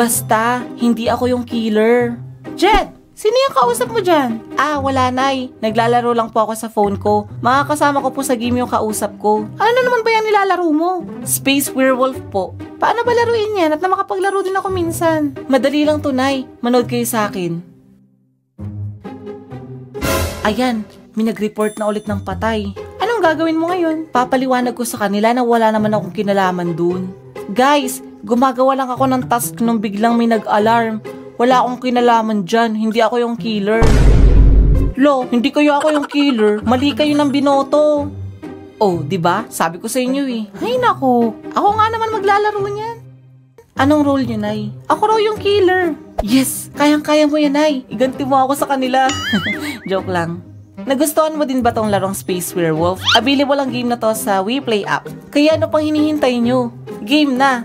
Basta, hindi ako yung killer. Jet! Sino yung kausap mo dyan? Wala, Nay. Naglalaro lang po ako sa phone ko. Makakasama ko po sa game yung kausap ko. Ano naman ba yan nilalaro mo? Space Werewolf po. Paano ba laruin yan at na makapaglaro din ako minsan? Madali lang to, Nay. Manood kayo sa akin. Ayan, may nag-report na ulit ng patay. Anong gagawin mo ngayon? Papaliwanag ko sa kanila na wala naman akong kinalaman dun. Guys, gumagawa lang ako ng task nung biglang may nag-alarm. Wala akong kinalaman dyan, hindi ako yung killer. Lo, hindi kayo ako yung killer, mali kayo ng binoto. Oh, diba? Sabi ko sa inyo eh. Ay nako, ako nga naman maglalaro niyan. Anong role niyo, Nay? Ako raw yung killer. Yes, kayang-kaya mo yan, Nay. Iganti mo ako sa kanila. Joke lang. Nagustuhan mo din ba tong larong Space Werewolf? Available ang game na to sa WePlay app. Kaya ano pang hinihintay nyo? Game na!